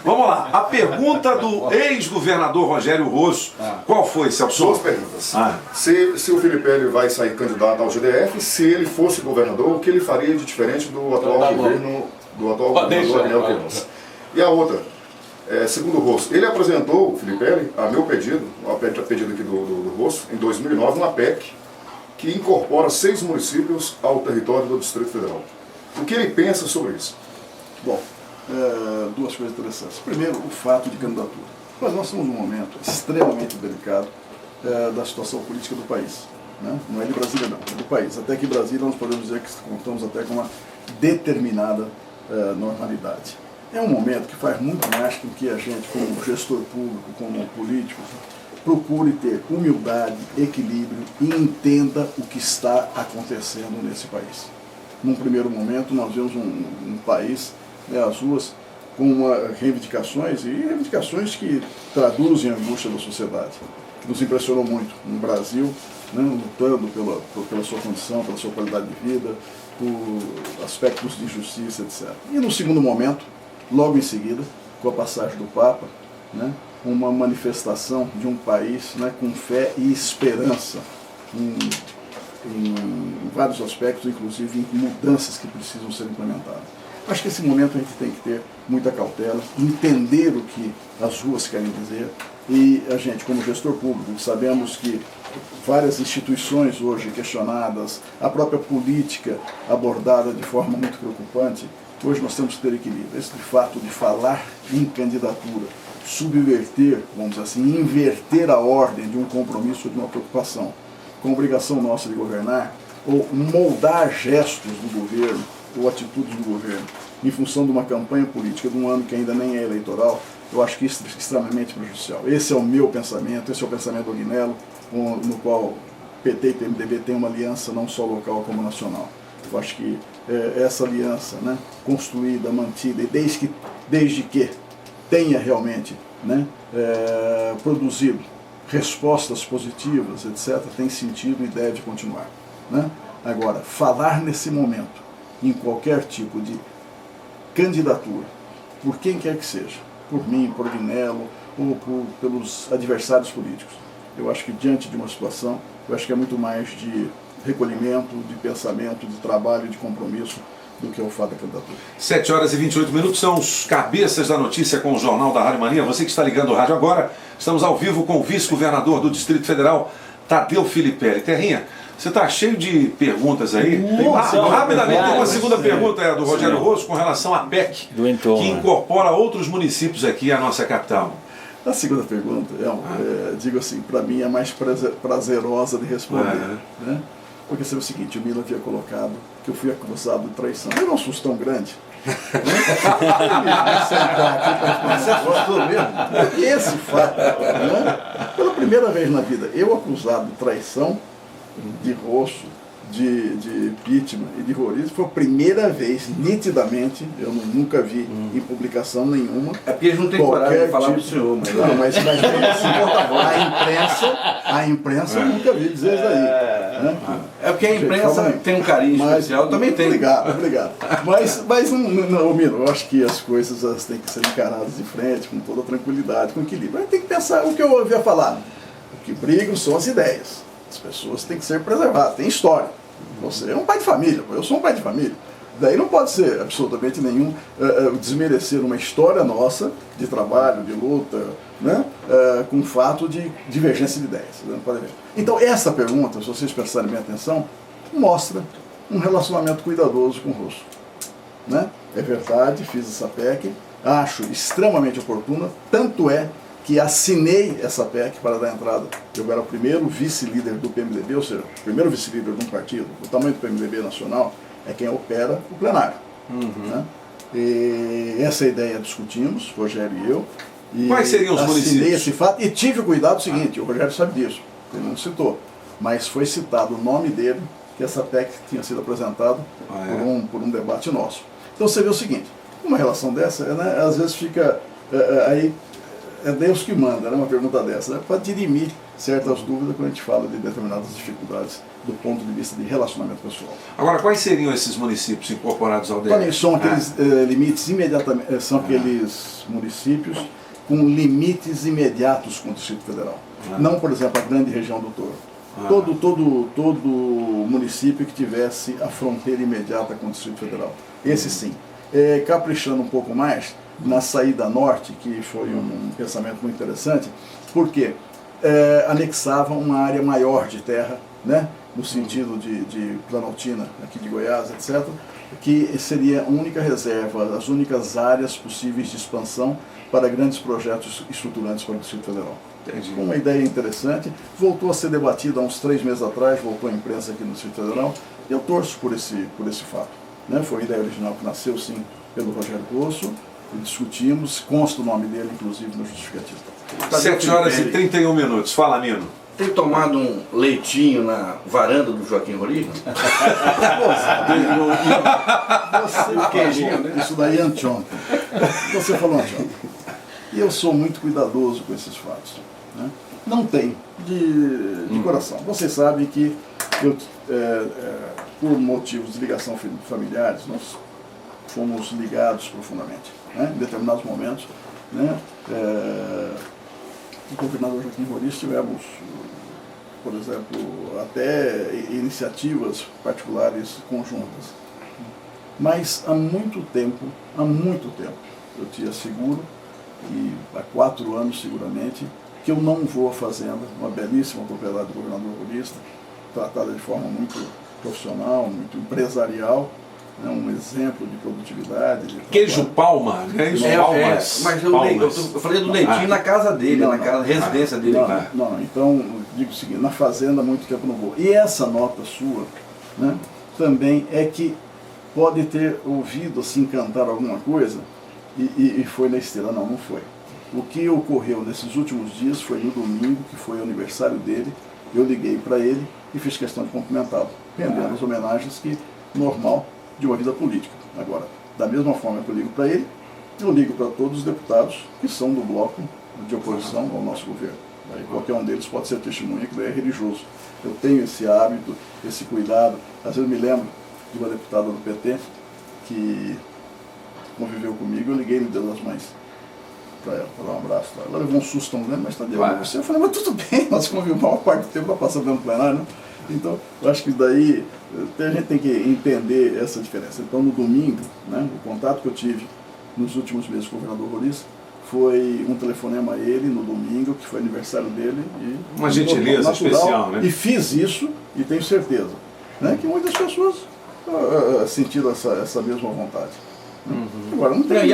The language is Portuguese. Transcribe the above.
Vamos lá, a pergunta do ex-governador Rogério Rosso, qual foi, Celso? Duas perguntas. Se o Filipelli vai sair candidato ao GDF, se ele fosse governador, o que ele faria de diferente do atual governo, do atual governador Daniel Queiroz? E a outra, segundo o Rosso, ele apresentou, o Filipelli, a meu pedido, a pedido aqui do Rosso, em 2009, uma PEC que incorpora 6 municípios ao território do Distrito Federal. O que ele pensa sobre isso? Bom, duas coisas interessantes. Primeiro, o fato de candidatura. Mas nós estamos num momento extremamente delicado da situação política do país. Né? Não é de Brasília, não, é do país. Até que Brasília nós podemos dizer que contamos até com uma determinada normalidade. É um momento que faz muito mais com que a gente, como gestor público, como político, procure ter humildade, equilíbrio e entenda o que está acontecendo nesse país. Num primeiro momento, nós vemos um país, as ruas, com reivindicações que traduzem a angústia da sociedade, que nos impressionou muito no Brasil, né, lutando pela sua condição, pela sua qualidade de vida, por aspectos de justiça, etc. E no segundo momento, logo em seguida, com a passagem do Papa, né, uma manifestação de um país, né, com fé e esperança em vários aspectos, inclusive em mudanças que precisam ser implementadas. Acho que esse momento a gente tem que ter muita cautela, entender o que as ruas querem dizer, e a gente, como gestor público, sabemos que várias instituições hoje questionadas, a própria política abordada de forma muito preocupante, hoje nós temos que ter equilíbrio. Esse fato de falar em candidatura, subverter, vamos dizer assim, inverter a ordem de um compromisso ou de uma preocupação, com a obrigação nossa de governar, ou moldar gestos do governo, ou atitudes do governo, em função de uma campanha política de um ano que ainda nem é eleitoral, eu acho que isso é extremamente prejudicial. Esse é o meu pensamento, esse é o pensamento do Agnello, no qual PT e PMDB têm uma aliança não só local como nacional. Eu acho que essa aliança, né, construída, mantida, e desde que tenha realmente, né, produzido respostas positivas, etc., tem sentido e deve continuar. Né? Agora, falar nesse momento, em qualquer tipo de candidatura, por quem quer que seja, por mim, por Agnello, ou pelos adversários políticos, eu acho que diante de uma situação, eu acho que é muito mais de recolhimento, de pensamento, de trabalho, de compromisso, do que é o fato da candidatura. 7 horas e 28 minutos são os cabeças da notícia com o Jornal da Rádio Mania. Você que está ligando o rádio agora, estamos ao vivo com o vice-governador do Distrito Federal, Tadeu Filipelli. Terrinha, você está cheio de perguntas aí. Rapidamente, tem uma segunda pergunta do Rogério Rosso com relação à PEC, que incorpora outros municípios aqui à nossa capital. A segunda pergunta, digo assim, para mim é mais prazerosa de responder. Né? Porque sabe o seguinte, o Milo havia colocado que eu fui acusado de traição. Eu não um susto tão grande. Você assustou mesmo? Esse fato, né? Pela primeira vez na vida, eu acusado de traição, de Rosso, de Pittman e de Roriz, foi a primeira vez, nitidamente, eu nunca vi em publicação nenhuma. É porque eles não têm coragem de falar pro senhor, mas... Não, mas a imprensa eu nunca vi dizer isso aí. Né? É porque a imprensa tem um carinho especial, eu também tenho. Obrigado. Mas não, Miro, eu acho que as coisas têm que ser encaradas de frente, com toda tranquilidade, com equilíbrio. A gente tem que pensar o que eu havia falado. O que brigam são as ideias. As pessoas têm que ser preservadas, tem história. Você é um pai de família, eu sou um pai de família. Daí não pode ser absolutamente nenhum desmerecer uma história nossa de trabalho, de luta, né, com o fato de divergência de ideias. Né, pode ver. Então essa pergunta, se vocês prestarem bem atenção, mostra um relacionamento cuidadoso com o Rosso. Né? É verdade, fiz essa PEC, acho extremamente oportuna, tanto é que assinei essa PEC para dar entrada. Eu era o primeiro vice-líder do PMDB, ou seja, o primeiro vice-líder de um partido, o tamanho do PMDB nacional, é quem opera o plenário. Né? E essa ideia discutimos, Rogério e eu. E quais seriam os municípios? Assinei esse fato e tive o cuidado seguinte, o Rogério sabe disso, ele não citou, mas foi citado o nome dele, que essa PEC tinha sido apresentada por um debate nosso. Então você vê o seguinte, uma relação dessa, né, às vezes fica aí... É Deus que manda, né, uma pergunta dessa, né, para dirimir certas dúvidas quando a gente fala de determinadas dificuldades do ponto de vista de relacionamento pessoal. Agora, quais seriam esses municípios incorporados ao DF? São aqueles limites imediatamente, são aqueles municípios com limites imediatos com o Distrito Federal. Não, por exemplo, a grande região do Touro. Todo município que tivesse a fronteira imediata com o Distrito Federal. Esse sim. Caprichando um pouco mais na saída norte, que foi um pensamento muito interessante, porque anexavam uma área maior de terra, né, no sentido de Planaltina, aqui de Goiás, etc., que seria a única reserva, as únicas áreas possíveis de expansão para grandes projetos estruturantes para o Distrito Federal. Entendi. Uma ideia interessante, voltou a ser debatida há uns 3 meses atrás, voltou à imprensa aqui no Distrito Federal, e eu torço por esse fato. Né? Foi uma ideia original que nasceu, sim, pelo Rogério Poço, discutimos, consta o nome dele, inclusive, no justificativo. 7h31. Fala, Nino. Tem tomado um leitinho na varanda do Joaquim Roriz? Isso daí é anteontem. Você falou anteontem. E eu sou muito cuidadoso com esses fatos. Né? Não tem, de coração. Vocês sabem que eu, por motivos de ligação familiares, nós fomos ligados profundamente. Né? Em determinados momentos, né? O governador Joaquim Roriz tivemos, por exemplo, até iniciativas particulares conjuntas. Mas há muito tempo, eu te asseguro, e há 4 anos seguramente, que eu não vou à fazenda, uma belíssima propriedade do governador Roriz, tratada de forma muito profissional, muito empresarial, né, um exemplo de produtividade. Queijo Palma, queijo Palmas. Mas eu falei do leitinho na casa dele, na residência dele. Não, então, digo o seguinte, na fazenda há muito tempo não vou. E essa nota sua, né, também é que pode ter ouvido assim cantar alguma coisa e foi na esteira. Não foi. O que ocorreu nesses últimos dias foi no domingo, que foi o aniversário dele, eu liguei para ele e fiz questão de cumprimentá-lo, rendendo as homenagens que normal de uma vida política. Agora, da mesma forma que eu ligo para ele, eu ligo para todos os deputados que são do bloco de oposição ao nosso governo. Aí, qualquer um deles pode ser testemunha que é religioso. Eu tenho esse hábito, esse cuidado. Às vezes me lembro de uma deputada do PT que conviveu comigo, eu liguei no Dia das Mães para ela, para dar um abraço. Ela levou um susto tão grande, mas está de olho você. Eu falei, mas tudo bem, nós convivemos a maior parte do tempo para passar dentro do plenário, né? Então, eu acho que daí a gente tem que entender essa diferença. Então, no domingo, né, o contato que eu tive nos últimos meses com o governador Roriz foi um telefonema a ele no domingo, que foi aniversário dele. E uma gentileza especial, né? E fiz isso, e tenho certeza, né, que muitas pessoas sentiram essa mesma vontade. Agora, não tem.